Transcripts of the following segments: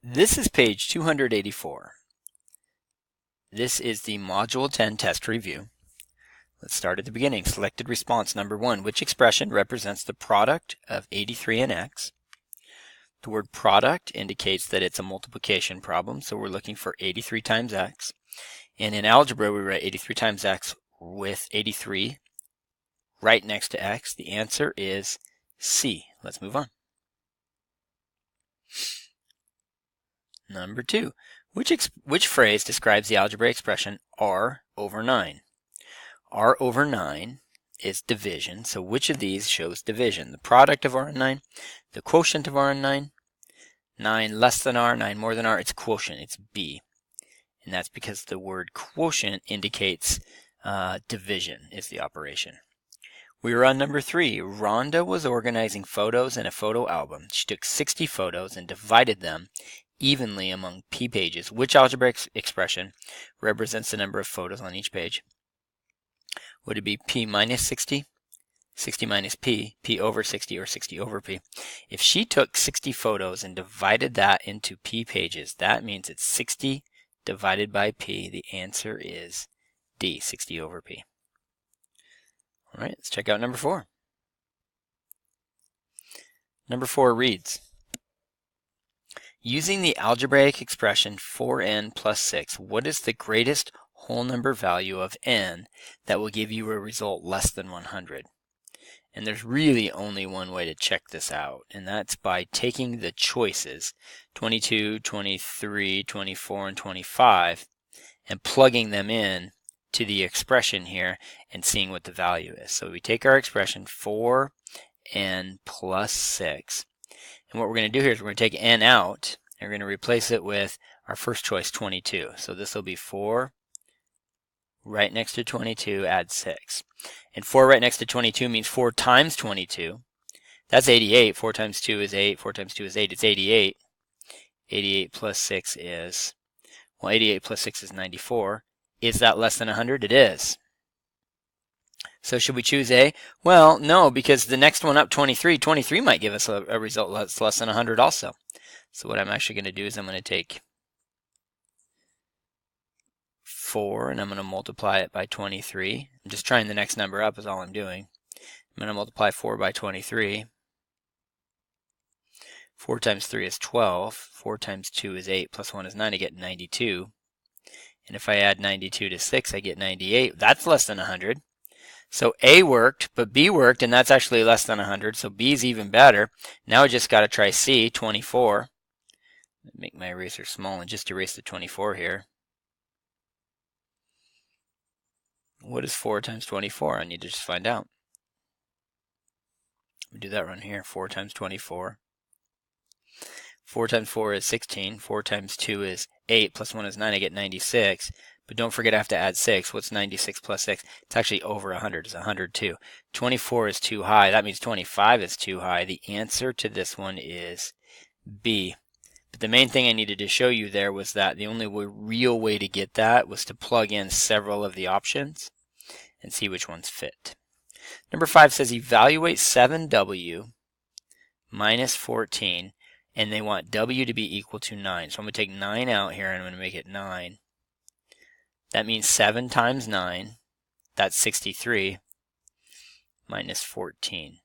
This is page 284. This is the Module 10 test review. Let's start at the beginning. Selected response number 1. Which expression represents the product of 83 and x? The word product indicates that it's a multiplication problem, so we're looking for 83 times x. And in algebra, we write 83 times x with 83 right next to x. The answer is C. Let's move on. Number 2. Which phrase describes the algebraic expression r over 9? r over 9 is division, so which of these shows division? The product of r and 9, the quotient of r and 9, 9 less than r, 9 more than r, it's quotient, it's B. And that's because the word quotient indicates division is the operation. We were on number 3. Rhonda was organizing photos in a photo album. She took 60 photos and divided them evenly among P pages. Which algebraic expression represents the number of photos on each page? Would it be P minus 60, 60 minus P, P over 60, or 60 over P? If she took 60 photos and divided that into P pages, that means it's 60 divided by P. The answer is D, 60 over P. All right, let's check out number 4. Number 4 reads, using the algebraic expression 4n plus 6, what is the greatest whole number value of n that will give you a result less than 100? And there's really only one way to check this out, and that's by taking the choices 22, 23, 24, and 25 and plugging them in to the expression here and seeing what the value is. So we take our expression 4n plus 6, and what we're going to do here is we're going to take n out and we're going to replace it with our first choice 22. So this will be 4 right next to 22, add 6. And 4 right next to 22 means 4 times 22. That's 88. 4 times 2 is 8. 4 times 2 is 8. It's 88. 88 plus 6 is, well, 88 plus 6 is 94. Is that less than 100? It is. So should we choose A? Well, no, because the next one up, 23, 23 might give us a result that's less than 100 also. So what I'm actually going to do is I'm going to take 4 and I'm going to multiply it by 23. I'm just trying the next number up is all I'm doing. I'm going to multiply 4 by 23. 4 times 3 is 12. 4 times 2 is 8 plus 1 is 9. I get 92. And if I add 92 to 6, I get 98. That's less than 100. So A worked, but B worked, and that's actually less than 100. So B is even better. Now I just got to try C, 24. Make my eraser small and just erase the 24 here. What is 4 times 24? I need to just find out. We do that run here. 4 times 24. 4 times 4 is 16. 4 times 2 is 8. Plus 1 is 9. I get 96. But don't forget I have to add 6. What's 96 plus 6? It's actually over 100. It's 102. 24 is too high. That means 25 is too high. The answer to this one is B. But the main thing I needed to show you there was that the only real way to get that was to plug in several of the options and see which ones fit. Number 5 says evaluate 7w minus 14, and they want w to be equal to 9. So I'm going to take 9 out here and I'm going to make it 9. That means 7 times 9, that's 63, minus 14.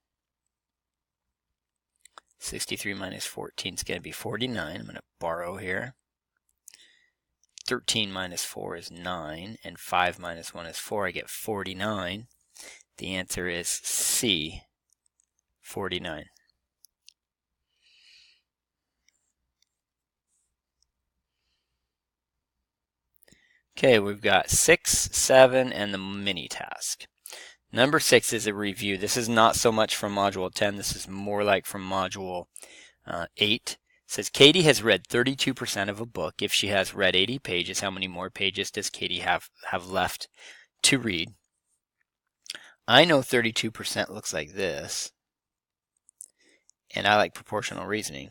63 minus 14 is going to be 49. I'm going to borrow here. 13 minus 4 is 9, and 5 minus 1 is 4. I get 49. The answer is C, 49. Okay, we've got 6, 7, and the mini task. Number 6 is a review. This is not so much from Module 10. This is more like from Module 8. It says Katie has read 32% of a book. If she has read 80 pages, how many more pages does Katie have left to read? I know 32% looks like this, and I like proportional reasoning.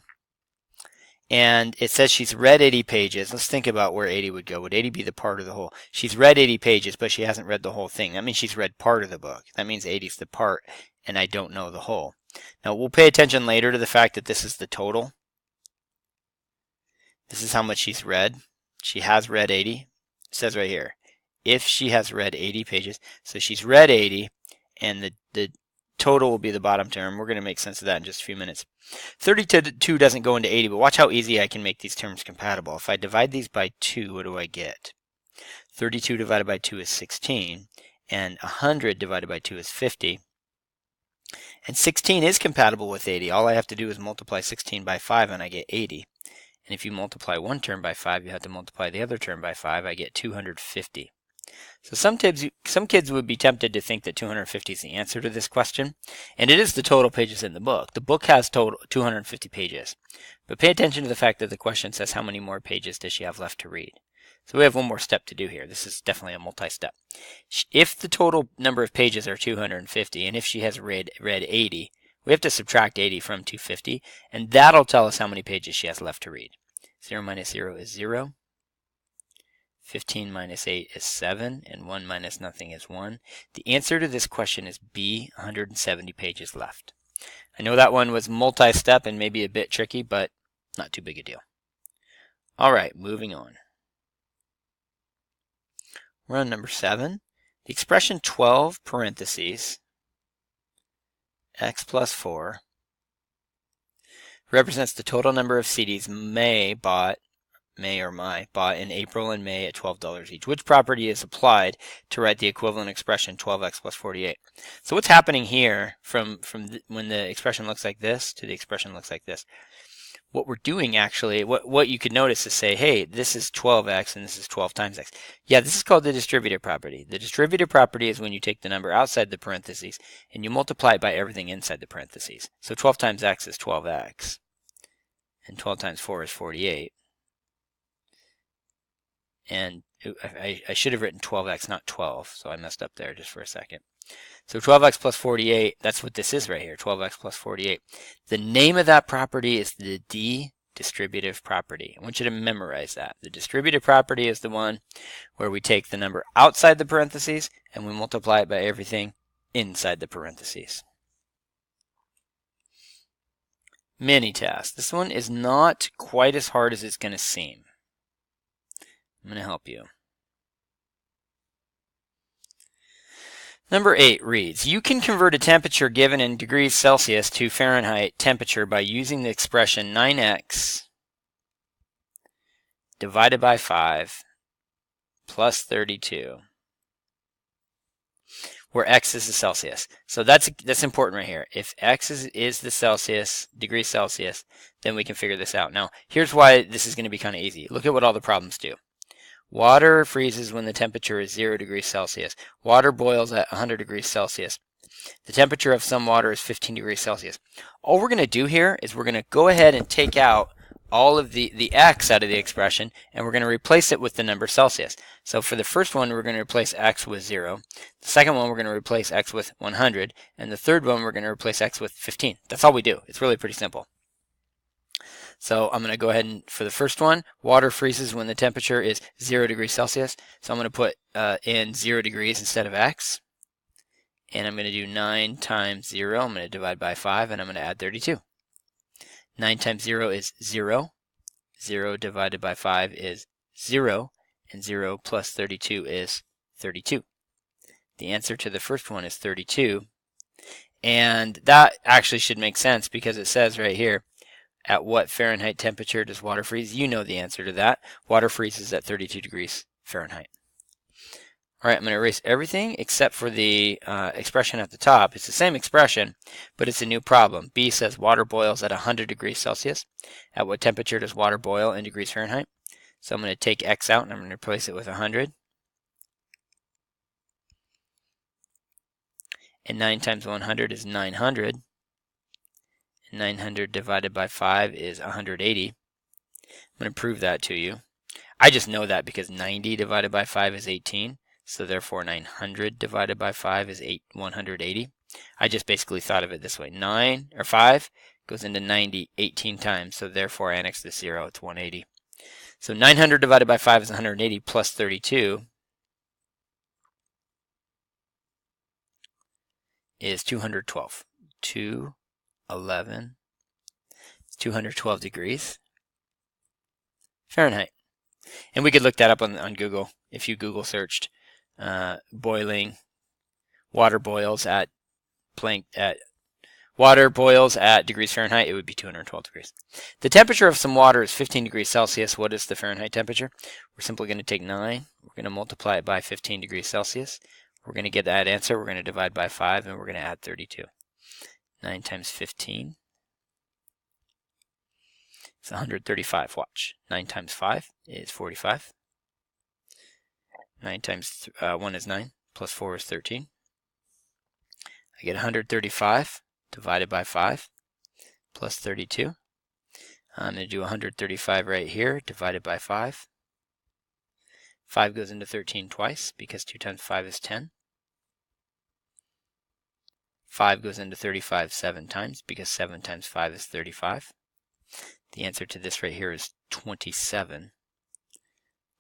And it says she's read 80 pages. Let's think about where 80 would go. Would 80 be the part of the whole? She's read 80 pages, but she hasn't read the whole thing. That means she's read part of the book. That means 80 is the part, and I don't know the whole. Now, we'll pay attention later to the fact that this is the total. This is how much she's read. She has read 80. It says right here, if she has read 80 pages. So she's read 80, and the total will be the bottom term. We're going to make sense of that in just a few minutes. 32 doesn't go into 80, but watch how easy I can make these terms compatible. If I divide these by 2, what do I get? 32 divided by 2 is 16, and 100 divided by 2 is 50. And 16 is compatible with 80. All I have to do is multiply 16 by 5, and I get 80. And if you multiply one term by 5, you have to multiply the other term by 5. I get 250. So some kids would be tempted to think that 250 is the answer to this question, and it is the total pages in the book. The book has total 250 pages, but pay attention to the fact that the question says how many more pages does she have left to read. So we have one more step to do here. This is definitely a multi-step. If the total number of pages are 250, and if she has read 80, we have to subtract 80 from 250, and that'll tell us how many pages she has left to read. 0 minus 0 is 0. 15 minus 8 is 7, and 1 minus nothing is 1. The answer to this question is B, 170 pages left. I know that one was multi-step and maybe a bit tricky, but not too big a deal. All right, moving on. We're on number 7. The expression 12 parentheses x plus 4 represents the total number of CDs May bought in April and May at $12 each. Which property is applied to write the equivalent expression 12x plus 48? So what's happening here from when the expression looks like this to the expression looks like this? What we're doing actually, what you could notice is say, hey, this is 12x and this is 12 times x. Yeah, this is called the distributive property. The distributive property is when you take the number outside the parentheses and you multiply it by everything inside the parentheses. So 12 times x is 12x, and 12 times 4 is 48. And I should have written 12x, not 12, so I messed up there just for a second. So 12x plus 48, that's what this is right here, 12x plus 48. The name of that property is the distributive property. I want you to memorize that. The distributive property is the one where we take the number outside the parentheses and we multiply it by everything inside the parentheses. Mini task. This one is not quite as hard as it's going to seem. I'm going to help you. Number 8 reads, you can convert a temperature given in degrees Celsius to Fahrenheit temperature by using the expression 9x divided by 5 plus 32, where x is the Celsius. So that's important right here. If x is the Celsius, degrees Celsius, then we can figure this out. Now, here's why this is going to be kind of easy. Look at what all the problems do. Water freezes when the temperature is 0 degrees Celsius. Water boils at 100 degrees Celsius. The temperature of some water is 15 degrees Celsius. All we're going to do here is we're going to go ahead and take out all of the x out of the expression, and we're going to replace it with the number Celsius. So for the first one, we're going to replace x with 0. The second one, we're going to replace x with 100. And the third one, we're going to replace x with 15. That's all we do. It's really pretty simple. So I'm going to go ahead and, for the first one, water freezes when the temperature is 0 degrees Celsius. So I'm going to put in 0 degrees instead of x. And I'm going to do 9 times 0. I'm going to divide by 5, and I'm going to add 32. 9 times 0 is 0. 0 divided by 5 is 0. And 0 plus 32 is 32. The answer to the first one is 32. And that actually should make sense because it says right here, at what Fahrenheit temperature does water freeze? You know the answer to that. Water freezes at 32 degrees Fahrenheit. All right, I'm going to erase everything except for the expression at the top. It's the same expression, but it's a new problem. B says water boils at 100 degrees Celsius. At what temperature does water boil in degrees Fahrenheit? So I'm going to take x out and I'm going to replace it with 100. And 9 times 100 is 900. 900 divided by 5 is 180. I'm going to prove that to you. I just know that because 90 divided by 5 is 18. So therefore 900 divided by 5 is 180. I just basically thought of it this way. 5 goes into 90 18 times. So therefore I annex the 0. It's 180. So 900 divided by 5 is 180 plus 32 is 212. 212 degrees Fahrenheit. And we could look that up on Google. If you Google searched boiling water boils at degrees Fahrenheit, it would be 212 degrees. The temperature of some water is 15 degrees Celsius. What is the Fahrenheit temperature? We're simply going to take 9. We're going to multiply it by 15 degrees Celsius. We're going to get that answer. We're going to divide by 5, and we're going to add 32. 9 times 15 is 135. Watch. 9 times 5 is 45. 9 times 1 is 9, plus 4 is 13. I get 135 divided by 5 plus 32. I'm going to do 135 right here divided by 5. 5 goes into 13 twice because 2 times 5 is 10. 5 goes into 35 7 times because 7 times 5 is 35. The answer to this right here is 27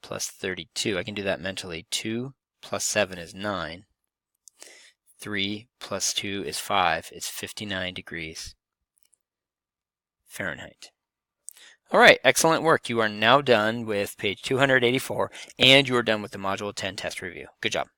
plus 32. I can do that mentally. 2 plus 7 is 9. 3 plus 2 is 5. It's 59 degrees Fahrenheit. All right, excellent work. You are now done with page 284, and you are done with the Module 10 test review. Good job.